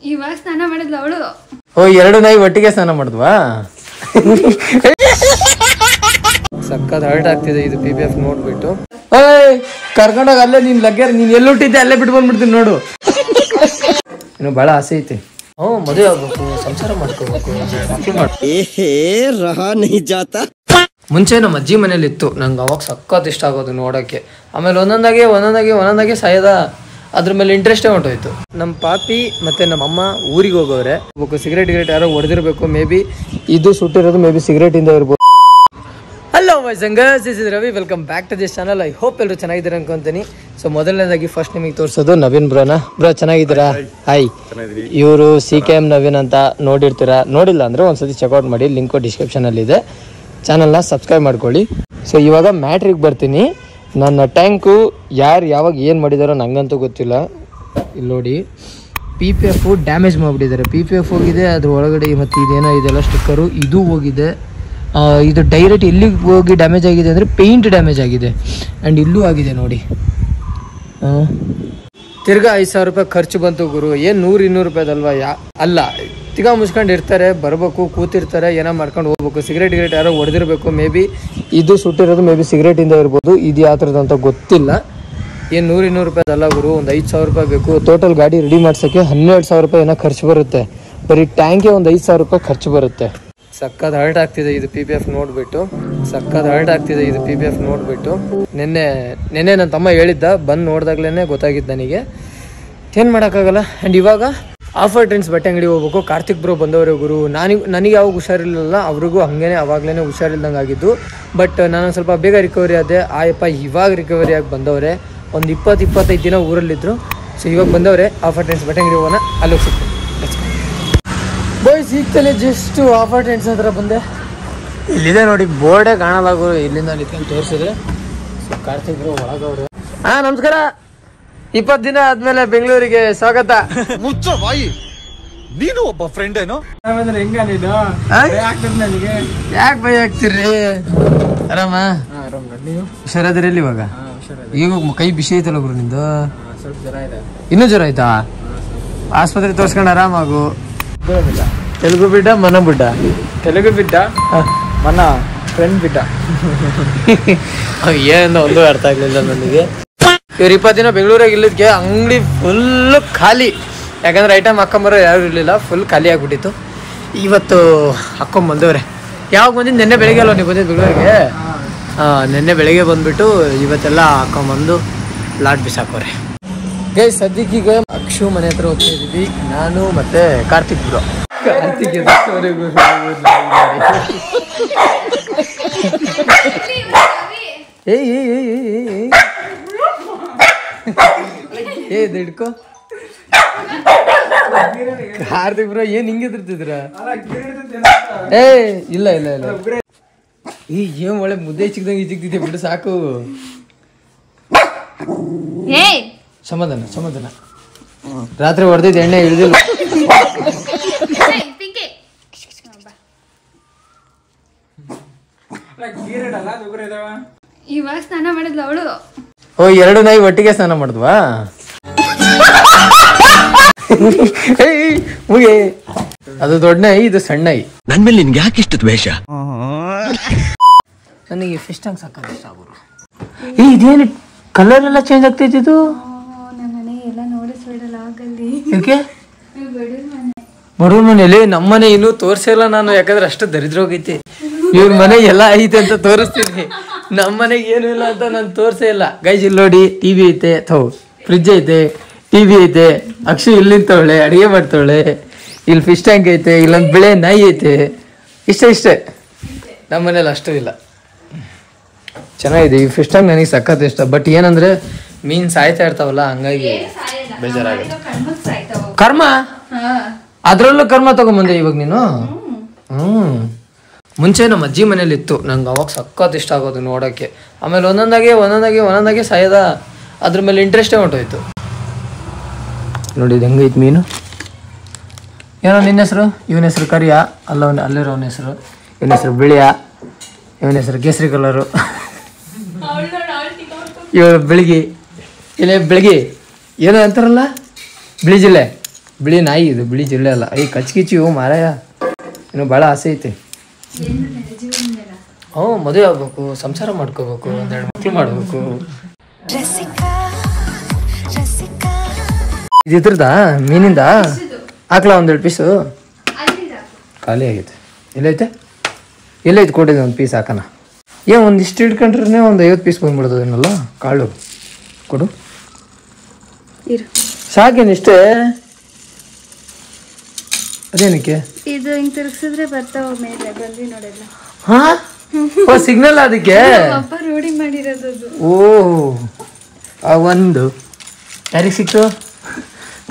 ಇವಾಗ ಸ್ನಾನ ಮಾಡಿದ್ಲ ಅವಳು. ಓ, ಎರಡು ನಾಯಿ ಒಟ್ಟಿಗೆ ಸ್ನಾನ ಮಾಡಿದ್ವಾ? ಸಕ್ಕತ್ ಹರ್ಟ್ ಆಗ್ತಿದೆ ಇದು PPF ನೋಡ್ಬಿಟ್ಟು. ಓಯ್, ಕರ್ಕೊಂಡೋಗ ಅಲ್ಲೇ ನೀನ್ ಲಗ್ಗೆರ್, ನೀನ್ ಎಲ್ಲಿ ಹುಟ್ಟಿದ್ದೆ ಅಲ್ಲೇ ಬಿಟ್ಟು ಬಂದ್ಬಿಡ್ತೀನಿ ನೋಡು. ಇನ್ನು ಬಹಳ ಆಸೆ ಐತಿ. ಮದುವೆ ಆಗ್ಬೇಕು, ಸಂಸಾರ ಮಾಡ್ಕೋಬೇಕು. ಮುಂಚೆ ನಮ್ಮ ಅಜ್ಜಿ ಮನೇಲಿ ಇತ್ತು, ನಂಗೆ ಅವಾಗ ಸಕ್ಕತ್ ಇಷ್ಟ ಆಗೋದು ನೋಡೋಕ್ಕೆ. ಆಮೇಲೆ ಒಂದೊಂದಾಗೆ ಸಾಯದ ಅದ್ರ ಮೇಲೆ ಇಂಟ್ರೆಸ್ಟೇ ಹೊಂಟೋಯ್ತು. ನಮ್ಮ ಪಾಪಿ ಮತ್ತೆ ನಮ್ಮ ಅಮ್ಮ ಊರಿಗೆ ಹೋಗೋರೆ. ಸಿಗರೇಟ್ ಯಾರೋ ಹೊಡೆದಿರ್ಬೇಕು, ಮೇ ಬಿ ಇದು ಸುಟ್ಟಿರೋದು ಮೇ ಬಿ ಸಿಗರೇಟ್ ಇಂದ ಇರ್ಬೋದು. Hello my singers, this is Ravi, welcome back to this channel. I hope ಎಲ್ಲರೂ ಚೆನ್ನಾಗಿದ್ದೀರಾ ಅನ್ಕೊಂತೀನಿ. ಸೊ ಮೊದಲನೇದಾಗಿ ಫಸ್ಟ್ ನಿಮಗೆ ತೋರಿಸೋದು ನವೀನ್ ಬ್ರೋನ. ಬ್ರೋ ಚೆನ್ನಾಗಿದ್ದೀರಾ? ಹಾಯ್. ಇವರು CKM ನವೀನ್ ಅಂತ ನೋಡಿರ್ತೀರಾ, ನೋಡಿಲ್ಲ ಅಂದರೆ ಒಂದ್ಸತಿ ಚೆಕ್ಔಟ್ ಮಾಡಿ, ಲಿಂಕು ಡಿಸ್ಕ್ರಿಪ್ಷನಲ್ಲಿ ಇದೆ. ಚಾನಲ್ನ ಸಬ್ಸ್ಕ್ರೈಬ್ ಮಾಡ್ಕೊಳ್ಳಿ. ಸೊ ಇವಾಗ ಮ್ಯಾಟ್ರಿಗೆ ಬರ್ತೀನಿ. ನನ್ನ ಟ್ಯಾಂಕು ಯಾವಾಗ ಏನು ಮಾಡಿದಾರೋ ನಂಗಂತೂ ಗೊತ್ತಿಲ್ಲ. ಇಲ್ಲಿ ನೋಡಿ, PPF ಡ್ಯಾಮೇಜ್ ಮಾಡಿಬಿಟ್ಟಿದ್ದಾರೆ. PPF ಹೋಗಿದೆ, ಅದ್ರ ಒಳಗಡೆ ಮತ್ತು ಇದೇನೋ ಇದೆಲ್ಲ ಸ್ಟಿಕ್ಕರು ಇದು ಹೋಗಿದೆ. ಇದು ಡೈರೆಕ್ಟ್ ಎಲ್ಲಿಗೆ ಹೋಗಿ ಡ್ಯಾಮೇಜ್ ಆಗಿದೆ ಅಂದರೆ ಪೇಂಟ್ ಡ್ಯಾಮೇಜ್ ಆಗಿದೆ. ಆ್ಯಂಡ್ ಇಲ್ಲೂ ಆಗಿದೆ ನೋಡಿ. ತಿರ್ಗಾ 5,000 ರೂಪಾಯಿ ಖರ್ಚು ಬಂತು ಗುರು. ಏನು 100-200 ರೂಪಾಯಿದಲ್ವಾ? ಅಲ್ಲ, ತಿರ್ಗಾ ಮುಚ್ಕೊಂಡು ಇರ್ತಾರೆ, ಬರಬೇಕು, ಕೂತಿರ್ತಾರೆ, ಏನೋ ಮಾಡ್ಕೊಂಡು ಹೋಗ್ಬೇಕು. ಸಿಗರೇಟ್ ಯಾರೋ ಹೊಡೆದಿರಬೇಕು, ಮೇ ಬಿ ಇದು ಸುಟ್ಟಿರೋದು ಮೇ ಬಿ ಸಿಗರೇಟಿಂದ ಇರ್ಬೋದು. ಇದು ಯಾವ ಥರದ್ದು ಅಂತ ಗೊತ್ತಿಲ್ಲ. ಏನು 100-200 ರೂಪಾಯಿದಲ್ಲ ಗುರು, ಒಂದು 5,000 ರೂಪಾಯಿ ಬೇಕು. ಟೋಟಲ್ ಗಾಡಿ ರೆಡಿ ಮಾಡ್ಸೋಕ್ಕೆ 12,000 ರೂಪಾಯಿ ಏನೋ ಖರ್ಚು ಬರುತ್ತೆ. ಬರೀ ಟ್ಯಾಂಕೆ ಒಂದು 5,000 ರೂಪಾಯಿ ಖರ್ಚು ಬರುತ್ತೆ. ಸಕ್ಕತ್ ಹರ್ಟ್ ಆಗ್ತಿದೆ ಇದು PPF ನೋಡ್ಬಿಟ್ಟು. ನೆನ್ನೆ ನನ್ನ ತಮ್ಮ ಹೇಳಿದ್ದ, ಬಂದು ನೋಡಿದಾಗ್ಲೇ ಗೊತ್ತಾಗಿದ್ದು ನನಗೆ. ಏನು ಮಾಡೋಕ್ಕಾಗಲ್ಲ. ಆ್ಯಂಡ್ ಇವಾಗ ಆಫರ್ ಟ್ರೆಂಡ್ಸ್ ಬಟ್ಟೆ ಅಂಗಡಿ ಹೋಗ್ಬೇಕು. ಕಾರ್ತಿಕ್ ಬ್ರೋ ಬಂದವರೇ ಗುರು. ನನಗೆ ಯಾವಾಗ ಹುಷಾರಿರಲಿಲ್ಲ, ಅವ್ರಿಗೂ ಹಾಗೇ ಅವಾಗಲೇ ಹುಷಾರಿಲ್ದಂಗೆ ಆಗಿದ್ದು. ಬಟ್ ನಾನು ಸ್ವಲ್ಪ ಬೇಗ ರಿಕವರಿ ಆದೆ. ಆಯಪ್ಪ ಇವಾಗ ರಿಕವರಿ ಆಗಿ ಬಂದವ್ರೆ. ಒಂದು 20-25 ದಿನ ಊರಲ್ಲಿದ್ದರು. ಸೊ ಇವಾಗ ಬಂದವ್ರೆ. ಆಫರ್ ಟ್ರೆಂಡ್ಸ್ ಬಟ್ಟೆ ಅಂಗಡಿ ಹೋಗೋಣ, ಅಲ್ಲೋಗಿ ಸಿಗ್ತೀನಿ. ಬಾಯ್ಸ್, ಈಗ್ತಾನೆ ಜಸ್ಟ್ ಆಫರ್ ಟ್ರೆಂಡ್ಸ್ ಹತ್ರ ಬಂದೆ. ಇಲ್ಲಿದೆ ನೋಡಿ, ಬೋರ್ಡೇ ಕಾಣಲಾಗು. ಇಲ್ಲಿಂದ ನಿಂತ್ಕೊಂಡು ತೋರಿಸಿದ್ರೆ. ಸೊ ಕಾರ್ತಿಕ್ ಬ್ರೋ ಒಳಗವ್ರೆ. ನಮಸ್ಕಾರ. 20 ದಿನ ಆದ್ಮೇಲೆ ಬೆಂಗಳೂರಿಗೆ ಸ್ವಾಗತ. ಮುಚ್ಚೋ ಬಾಯಿ, ನೀನು ಒಬ್ಬ ಫ್ರೆಂಡ್ ಏನೋ. ಯಾಕೆ ಭಯ ಆಗ್ತಿರ್ರಿ? ಆರಾಮ? ನೀವು ಹುಷಾರಾದ್ರಲ್ಲಿ? ಇವಾಗ ಕೈ ಬಿಸಿ ಐತಲ್ಲ ಗುರು ನಿಂದು? ಇನ್ನೂ ಜ್ವರ ಆಯ್ತಾ? ಆಸ್ಪತ್ರೆ ತೋರ್ಸ್ಕೊಂಡು ಆರಾಮಾಗು. ತೆಲುಗು ಬಿಡ್ಡ, ಮನ ಬಿಡ್ಡ? ತೆಲುಗು ಬಿಡ್ಡ, ಮನ ಫ್ರೆಂಡ್ ಬಿಡ್ಡ. ಏನೋ ಒಂದು ಅರ್ಥ ಆಗ್ಲಿಲ್ಲ ನನಗೆ. ಇವ್ರು 20 ದಿನ ಬೆಂಗಳೂರಾಗ ಇಲ್ಲದಕ್ಕೆ ಅಂಗಡಿ ಫುಲ್ಲು ಖಾಲಿ. ಯಾಕಂದ್ರೆ ಐಟಮ್ ಹಾಕೊಂಬರೋ ಯಾರು ಇರಲಿಲ್ಲ, ಫುಲ್ ಖಾಲಿ ಆಗ್ಬಿಟ್ಟಿತ್ತು. ಇವತ್ತು ಹಾಕೊಂಬಂದವ್ರೆ. ಯಾವಾಗ ಬಂದಿದ್ದು? ನೆನ್ನೆ ಬೆಳಿಗ್ಗೆ ಅಲ್ವ ನೀವು ಬಂದಿದ್ದು ಬೆಂಗಳೂರಿಗೆ? ನೆನ್ನೆ ಬೆಳಿಗ್ಗೆ ಬಂದುಬಿಟ್ಟು ಇವತ್ತೆಲ್ಲ ಹಾಕೊಂಬಂದು ಲಾಟ್ ಬಿಸಾಕೋರೆ. ಗೈಸ್, ಸದ್ಯಕ್ಕೀಗ ಅಕ್ಷು ಮನೆ ಹತ್ರ ಹೋಗ್ತಾ ಇದ್ದೀವಿ, ನಾನು ಮತ್ತೆ ಕಾರ್ತಿಕ್ ಬ್ರೋ. ಕಾರ್ತಿಕ್ ಹಿಡ್ಕೋ. ಕಾರ್ತಿಕ್ ಬ್ರೋ ಏನ್ ಹಿಂಗೆ ತಿರ್ತಿದ್ರ? ಇಲ್ಲ ಏನ್ ಒಳ್ಳೆ ಮುದ್ದೆ ಚಿಕ್ಕದಂಗೆ ಬಿಡು, ಸಾಕು. ಸಮಾಧಾನ. ರಾತ್ರಿ ಹೊಡೆದಿದ್ದು ಎಣ್ಣೆ ಇಳಿದಿಲ್ಲ. ಇವಾಗ ಸ್ನಾನ ಮಾಡಿದ್ಲ ಅವಳು. ಓ, ಎರಡು ನಾಯಿ ಒಟ್ಟಿಗೆ ಸ್ನಾನ ಮಾಡಿದ್ವಾ? ಅದು ದೊಡ್ಡ ನಾಯಿ, ಇದು ಸಣ್ಣ ನಾಯಿ. ನನ್ ಮೇಲೆ ನಿನ್ಗೆ ಯಾಕೆ ಇಷ್ಟ ದ್ವೇಷ? ನನಗೆ ಫಿಶ್ ಟ್ಯಾಂಕ್ ಸಾಕಷ್ಟು ಇಷ್ಟ ಆಗೋರು. ಇದೇನು ಕಲರ್ ಎಲ್ಲ ಚೇಂಜ್ ಆಗ್ತೈತಿದು? ಯಾಕೆ? ಬಡವ್ರ ಮನೇಲಿ. ನಮ್ಮ ಮನೆ ಇನ್ನೂ ತೋರ್ಸಿಲ್ಲ ನಾನು, ಯಾಕಂದ್ರೆ ಅಷ್ಟು ದರಿದ್ರ ಹೋಗೈತಿ. ಇವ್ರ ಮನೆ ಎಲ್ಲ ಐತೆ ಅಂತ ತೋರಿಸ್ತೀನಿ, ನಮ್ಮ ಮನೆಗೆ ಏನು ಇಲ್ಲ ಅಂತ ನಾನು ತೋರ್ಸೇ ಇಲ್ಲ. ಗೈಸ್, ಇಲ್ಲಿ ನೋಡಿ, TV ಐತೆ, ಫ್ರಿಜ್ ಐತೆ, TV ಐತೆ. ಅಕ್ಷು ಇಲ್ಲಿ ನಿಂತವಳೆ, ಅಡುಗೆ ಮಾಡ್ತವಳೆ. ಇಲ್ಲಿ ಫಿಶ್ ಟ್ಯಾಂಕ್ ಐತೆ, ಇಲ್ಲೊಂದು ಬೆಳೆ ನಾಯಿ ಐತೆ. ಇಷ್ಟೇ. ನಮ್ಮ ಮನೇಲಿ ಅಷ್ಟು ಇಲ್ಲ. ಚೆನ್ನಾಗಿದೆ ಈ ಫಿಶ್ ಟ್ಯಾಂಕ್, ನನಗೆ ಸಖತ್ ಇಷ್ಟ. ಬಟ್ ಏನಂದ್ರೆ ಮೀನ್ ಸಾಯ್ತಾ ಇರ್ತಾವಲ್ಲ, ಹಂಗಾಗಿ ಬೇಜಾರಾಗುತ್ತೆ. ಕರ್ಮ, ಅದ್ರಲ್ಲೂ ಕರ್ಮ ತಗೊಂಬಂದೆ ಇವಾಗ ನೀನು. ಮುಂಚೆ ನಮ್ಮ ಅಜ್ಜಿ ಮನೇಲಿ ಇತ್ತು, ನಂಗೆ ಅವಾಗ ಸಖತ್ ಇಷ್ಟ ಆಗೋದು ನೋಡೋಕ್ಕೆ. ಆಮೇಲೆ ಒಂದೊಂದಾಗೆ ಸಾಯದ ಅದ್ರ ಮೇಲೆ ಇಂಟ್ರೆಸ್ಟೇ ಹೊಂಟೋಯ್ತು. ನೋಡಿ ಇದು ಹೆಂಗೈತೆ ಮೀನು. ಏನೋ ನಿನ್ನ ಹೆಸರು? ಇವನ ಹೆಸರು ಕರಿಯ, ಅಲ್ಲಿರೋ ಅವನ ಹೆಸರು. ಇವನ ಹೆಸರು ಬಿಳಿಯ, ಇವನ ಹೆಸರು ಕೇಸರಿ ಕಲರು. ಇವಳು ಬೆಳಗ್ಗೆ ಏನೋ ಅಂತಾರಲ್ಲ, ಬಿಳಿ ಜಿಲ್ಲೆ ಬಿಳಿ ನಾಯಿ ಇದು, ಬಿಳಿ ಜಿಲ್ಲೆ ಅಲ್ಲ. ಈ ಕಚ್ಕಿಚ್ಚಿ ಮಾರಾಯ, ಇನ್ನು ಭಾಳ ಆಸೆ ಐತಿ. ಹ್ಞೂ, ಮದುವೆ ಆಗ್ಬೇಕು, ಸಂಸಾರ ಮಾಡ್ಕೋಬೇಕು, ಒಂದೆರಡು ಮಕ್ಳು ಮಾಡ್ಬೇಕು. ಇದ್ರದ ಮೀನಿಂದ ಹಾಕ್ಲಾ ಒಂದೆರಡು ಪೀಸು? ಖಾಲಿ ಆಗೈತೆ. ಎಲ್ಲೈತೆ ಎಲ್ಲೈತೆ ಕೊಟ್ಟಿದ್ದೆ ಒಂದು ಪೀಸ್ ಹಾಕೋಣ. ಏನು ಒಂದಿಷ್ಟು ಹಿಡ್ಕೊಂಡ್ರೆ ಒಂದು 50 ಪೀಸ್ ಬಂದ್ಬಿಡ್ತದೇನಲ್ಲ. ಕಾಳು ಕೊಡು ಸಾಕೇನಿಷ್ಟೇ. ಅದೇನಕ್ಕೆ ಇದು ಹಿಂಗ್ ತಿರ್ಗಿಸಿದ್ರೆ ಬರ್ತಾವ ಮೇಲೆ ಬಂದ್ವಿ ನೋಡಿಲ್ಲ. ಹಾ ಸಿಗ್ನಲ್ ಅದಕ್ಕೆ ಅಪ್ಪ ರೂಢಿ ಮಾಡಿರೋದು. ಓ ಒಂದು ಯಾರಿಗೆ ಸಿಕ್ತು?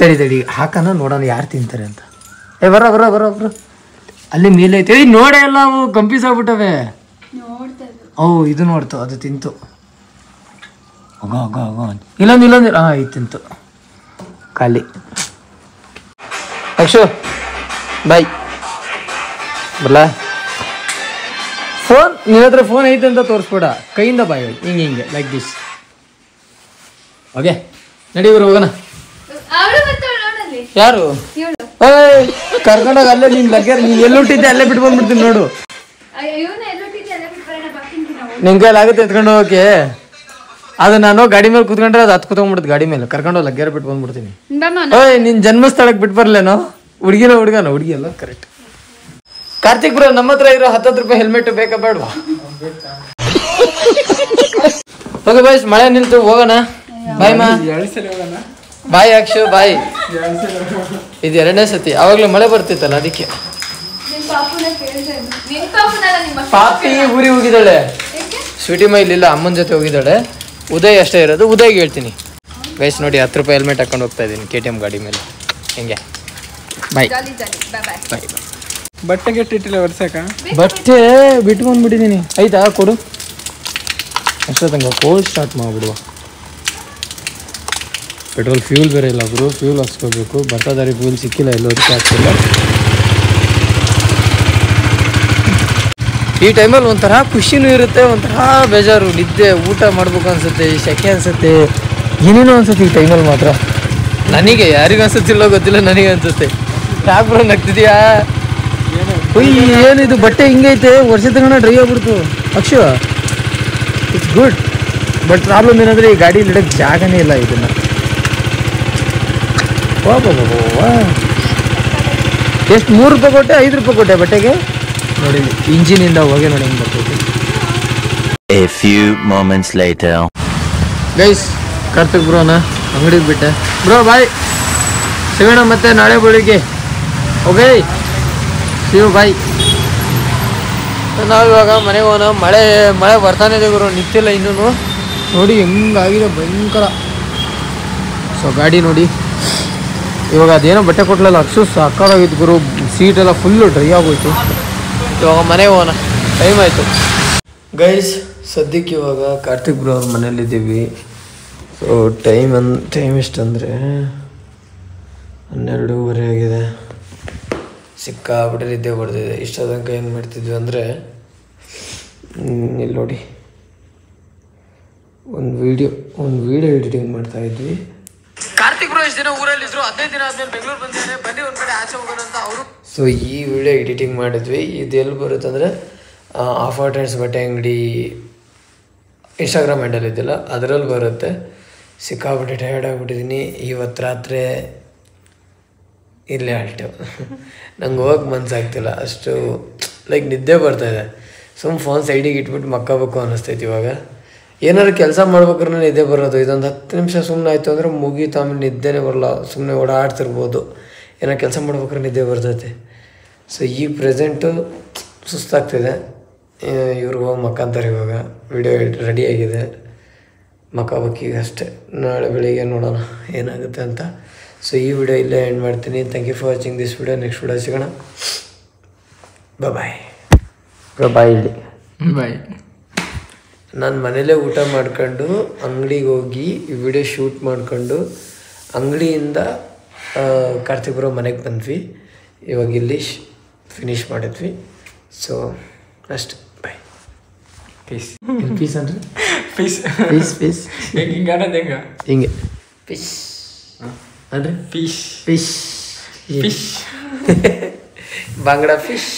ತಡಿ ಹಾಕೋಣ, ನೋಡೋಣ ಯಾರು ತಿಂತಾರೆ ಅಂತ. ಬರೋ ಅಲ್ಲಿ ಮೇಲೆ ಐತೆ. ನೋಡೇ ಎಲ್ಲ ಅವು ಕಂಪೀಸ್ ಆಗ್ಬಿಟ್ಟವೆ. ಇದು ನೋಡ್ತು, ಅದು ತಿಂತು. ಇಲ್ಲೊಂದು ಹಾಂ ಇದು ತಿಂತು. ಖಾಲಿ. ಅಕ್ಷು ಬಾಯ್ ಬರಲ್ಲ. ಫೋನ್ ನಿನ್ನ ಹತ್ರ ಫೋನ್ ಐತೆ ಅಂತ ತೋರಿಸ್ಬೇಡ, ಕೈಯಿಂದ ಬಾಯ್ ಹಿಂಗೆ ಲೈಕ್ ದಿಸ್. ಓಕೆ ನಡಿ ಇವ್ರು ಹೋಗೋಣ. ಯಾರು ಕರ್ಕೊಂಡೋಗ? ಅಲ್ಲೇ ನೀನು ಲಗ್ಗೇರ್ ನೀನು ಎಲ್ಲಿ ಹುಟ್ಟಿದ್ದೆ ಅಲ್ಲೇ ಬಿಟ್ಟು ಬಂದ್ಬಿಡ್ತೀನಿ ನೋಡು. ನಿನ್ ಕೈಲಿ ಆಗುತ್ತೆ ಎತ್ಕೊಂಡು ಹೋಗಕ್ಕೆ. ಅದು ನಾನು ಗಾಡಿ ಮೇಲೆ ಕೂತ್ಕೊಂಡ್ರೆ ಅದು ಹತ್ಕೊತೊಂಡ್ಬಿಡುತ್ತೆ. ಗಾಡಿ ಮೇಲೆ ಕರ್ಕೊಂಡು ಲಗ್ಗೇರ್ ಬಿಟ್ಟು ಬಂದ್ಬಿಡ್ತೀನಿ. ನಿನ್ ಜನ್ಮಸ್ಥಳಕ್ಕೆ ಬಿಟ್ಟು ಬರ್ಲೇನೋ? ಹುಡುಗಿನ ಹುಡುಗಿ ಅಲ್ಲ, ಕರೆಕ್ಟ್. ಕಾರ್ತಿಕ್ ಬ್ರೋ, ನಮ್ಮ ಹತ್ರ ಇರೋ 10 ರೂಪಾಯಿ ಹೆಲ್ಮೆಟ್ ಬೇಕಾ ಬೇಡವಾ? ಓಕೆ ಬಾಯ್ಸ್, ಮಳೆ ನಿಲ್ತು, ಹೋಗೋಣ. ಬಾಯ್ ಮಾ. ಬಾಯ್ ಅಕ್ಷು, ಬಾಯ್. ಇದು 2ನೇ ಸತಿ. ಆವಾಗಲೂ ಮಳೆ ಬರ್ತಿತ್ತಲ್ಲ, ಅದಕ್ಕೆ. ಪಾಪಿ ಊರಿಗೆ ಹೋಗಿದ್ದಾಳೆ. ಸ್ವೀಟಿ ಮೈಲಿಲ್ಲ, ಅಮ್ಮನ ಜೊತೆ ಹೋಗಿದ್ದಾಳೆ. ಉದಯ್ ಅಷ್ಟೇ ಇರೋದು. ಉದಯ್ಗೆ ಹೇಳ್ತೀನಿ ಗೈಸ್ ನೋಡಿ, 10 ರೂಪಾಯಿ ಹೆಲ್ಮೆಟ್ ಹಾಕೊಂಡು ಹೋಗ್ತಾ ಇದ್ದೀನಿ KTM ಗಾಡಿ ಮೇಲೆ. ಹೆಂಗೆ? ಬಾಯ್ ಬಾಯ್. ಬಟ್ಟೆಗೆ ಇಟ್ಟಿಲ್ಲ ವರ್ಷಕ್ಕ. ಬಟ್ಟೆ ಬಿಟ್ಟು ಬಂದ್ಬಿಟ್ಟಿದ್ದೀನಿ. ಆಯ್ತಾ ಕೊಡು. ಅಷ್ಟೊತ್ತಂಗ ಕೋಲ್ಡ್ ಸ್ಟಾರ್ಟ್ ಮಾಡ್ಬಿಡುವ. ಪೆಟ್ರೋಲ್ ಫ್ಯೂಲ್ ಬೇರೆ ಇಲ್ಲ ಗುರು. ಫ್ಯೂಲ್ ಹಾಕ್ಸ್ಕೋಬೇಕು. ಬರ್ತಾದಾರಿ ಫ್ಯೂಲ್ ಸಿಕ್ಕಿಲ್ಲ, ಎಲ್ಲೋದಕ್ಕೆ ಆಗ್ತಿಲ್ಲ. ಈ ಟೈಮಲ್ಲಿ ಒಂಥರ ಖುಷಿನೂ ಇರುತ್ತೆ, ಒಂಥರ ಬೇಜಾರು. ನಿದ್ದೆ, ಊಟ ಮಾಡ್ಬೇಕು ಅನ್ಸುತ್ತೆ, ಸೆಕೆ ಅನ್ಸುತ್ತೆ, ಏನೇನೋ ಅನ್ಸುತ್ತೆ ಈ ಟೈಮಲ್ಲಿ ಮಾತ್ರ. ನನಗೆ ಯಾರಿಗೂ ಅನ್ಸುತ್ತಿಲ್ಲ ಗೊತ್ತಿಲ್ಲ, ನನಗೆ ಅನ್ಸುತ್ತೆ. ಯಾಕೆ ನಗ್ತಿದ್ಯಾ? ಏನಿದು ಬಟ್ಟೆ ಹಿಂಗೈತೆ, ವರ್ಷ ತಗೊಂಡ ಡ್ರೈ ಆಗ್ಬಿಡ್ತು. Akshu it's good, but problem ಏನಂದರೆ ಈ ಗಾಡಿ ಇಡಕ್ಕೆ ಜಾಗನೇ ಇಲ್ಲ. ಇದನ್ನು ಎಷ್ಟು 3 ರೂಪಾಯಿ ಕೊಟ್ಟೆ, 5 ರೂಪಾಯಿ ಕೊಟ್ಟೆ ಬಟ್ಟೆಗೆ. ನೋಡಿ ಇಂಜಿನಿಂದ ಹೋಗಿ ನೋಡಿ ಹೆಂಗೆ ಬರ್ತೈತೆ. A few moments later. Guys, Karthik ಬ್ರೋನ ಅಂಗಡಿಗೆ ಬಿಟ್ಟೆ. ಬ್ರೋ ಬಾಯ್, ಸಿಗೋಣ ಮತ್ತೆ ನಾಳೆ ಬೆಳಿಗ್ಗೆ. ಓಕೆ ಸಿಗು ಬಾಯ್. ನಾವಿವಾಗ ಮನೆಗೆ ಹೋಗೋಣ. ಮಳೆ ಬರ್ತಾನೆ ಇದೆ ಗುರು, ನಿಂತಿಲ್ಲ ಇನ್ನೂ. ನೋಡಿ ಹೆಂಗಾಗಿದೆ, ಭಯಂಕರ. ಸೊ ಗಾಡಿ ನೋಡಿ ಇವಾಗ ಅದೇನೋ ಬಟ್ಟೆ ಕೊಟ್ಲಲ್ಲ, ಅಕ್ಷು ಸಾಕಾಗಿತ್ತು ಗುರು. ಸೀಟೆಲ್ಲ ಫುಲ್ಲು ಡ್ರೈ ಆಗೋಯ್ತು. ಇವಾಗ ಮನೆಗೆ ಹೋಗೋಣ, ಟೈಮ್ ಆಯಿತು. ಗೈಸ್, ಸದ್ಯಕ್ಕೆ ಇವಾಗ ಕಾರ್ತಿಕ್ ಬ್ರೋ ಅವ್ರ ಮನೇಲಿದ್ದೀವಿ. ಸೊ ಟೈಮ್ ಎಷ್ಟಂದರೆ 12:30 ಆಗಿದೆ. ಸಿಕ್ಕಾಬಿಟ್ಟೆ ನಿದ್ದೆ ಬರ್ತಿದೆ. ಇಷ್ಟ ತನಕ ಏನು ಮಾಡ್ತಿದ್ವಿ ಅಂದರೆ, ಇಲ್ಲಿ ನೋಡಿ ಒಂದು ವಿಡಿಯೋ ಎಡಿಟಿಂಗ್ ಮಾಡ್ತಾಯಿದ್ವಿ. ಕಾರ್ತಿಕ್ ಬ್ರೋ ಎಷ್ಟು ದಿನ ಊರಲ್ಲಿದ್ರು, 15 ದಿನ ಆದ್ಮೇಲೆ ಬೆಂಗಳೂರು ಬಂದಿದ್ದಾರೆ, ಬನ್ನಿ ಒಂದು ಕಡೆ ಆಚೆ ಹೋಗೋಣ ಅಂತ ಅವರು. ಸೊ ಈ ವಿಡಿಯೋ ಎಡಿಟಿಂಗ್ ಮಾಡಿದ್ವಿ. ಇದು ಎಲ್ಲಿ ಬರುತ್ತೆ ಅಂದರೆ, ಆಫರ್ ಟ್ರೆಂಡ್ಸ್ ಬಟ್ಟೆ ಅಂಗಡಿ ಇನ್ಸ್ಟಾಗ್ರಾಮ್ ಹ್ಯಾಂಡಲ್ ಇದೆಯಲ್ಲ, ಅದರಲ್ಲಿ ಬರುತ್ತೆ. ಸಿಕ್ಕಾಬಿಟ್ಟೆ ಟಯರ್ಡ್ ಆಗಿಬಿಟ್ಟಿದ್ದೀನಿ. ಇವತ್ತು ರಾತ್ರಿ ಇಲ್ಲೇ ಆಲ್ಟು. ನಂಗೆ ಹೋಗಕ್ಕೆ ಮನಸ್ಸಾಗ್ತಿಲ್ಲ, ಅಷ್ಟು ಲೈಕ್ ನಿದ್ದೆ ಬರ್ತಾಯಿದೆ. ಫೋನ್ ಸೈಡಿಗೆ ಇಟ್ಬಿಟ್ಟು ಮಕ್ಕೋಬೇಕು ಅನ್ನಿಸ್ತೈತಿ. ಇವಾಗ ಏನಾದ್ರು ಕೆಲಸ ಮಾಡ್ಬೇಕಾದ್ರೆ ನಿದ್ದೆ ಬರೋದು. ಇದೊಂದು 10 ನಿಮಿಷ ಸುಮ್ಮನೆ ಆಯಿತು ಅಂದರೆ ಮುಗೀತು, ಆಮೇಲೆ ನಿದ್ದೆನೇ ಬರಲ್ಲ. ಸುಮ್ಮನೆ ಓಡಾಡ್ತಿರ್ಬೋದು, ಏನೋ ಕೆಲಸ ಮಾಡ್ಬೇಕಾದ್ರೆ ನಿದ್ದೆ ಬರ್ತೈತೆ. ಸೊ ಈಗ ಪ್ರೆಸೆಂಟು ಸುಸ್ತಾಗ್ತಿದೆ. ಇವ್ರಿಗೆ ಹೋಗಿ ಮಕ್ಕಂತಾರೆ. ಇವಾಗ ವಿಡಿಯೋ ರೆಡಿಯಾಗಿದೆ, ಮಕ್ಕಬೇಕು ಈಗ ಅಷ್ಟೇ. ನಾಳೆ ಬೆಳಿಗ್ಗೆ ನೋಡೋಣ ಏನಾಗುತ್ತೆ ಅಂತ. ಸೊ ಈ ವಿಡಿಯೋ ಇಲ್ಲೇ ಎಂಡ್ ಮಾಡ್ತೀನಿ. Thank you for watching this video. Next video ಸಿಗೋಣ. ಬಾಯ್. ಬಾಯ್ ಇಲ್ಲಿ ಬಾಯ್. ನಾನು ಮನೇಲೇ ಊಟ ಮಾಡ್ಕೊಂಡು ಅಂಗಡಿಗೆ ಹೋಗಿ ವಿಡಿಯೋ ಶೂಟ್ ಮಾಡ್ಕೊಂಡು ಅಂಗಡಿಯಿಂದ ಕಾರ್ತಿಕ್ ಬ್ರೋ ಮನೆಗೆ ಬಂದ್ವಿ. ಇವಾಗ ಇಲ್ಲಿ ಫಿನಿಷ್ ಮಾಡಿದ್ವಿ. ಸೊ ಅಷ್ಟೆ, ಬಾಯ್. ಪೀಸ್. ಪೀಸ್ ಅಂದರೆ ಪೀಸ್ ಹಿಂಗೆ ಪೀಸ್ ಅಂದರೆ ಫಿಶ್. ಫಿಶ್ ಬಾಂಗ್ಡಾ ಫಿಶ್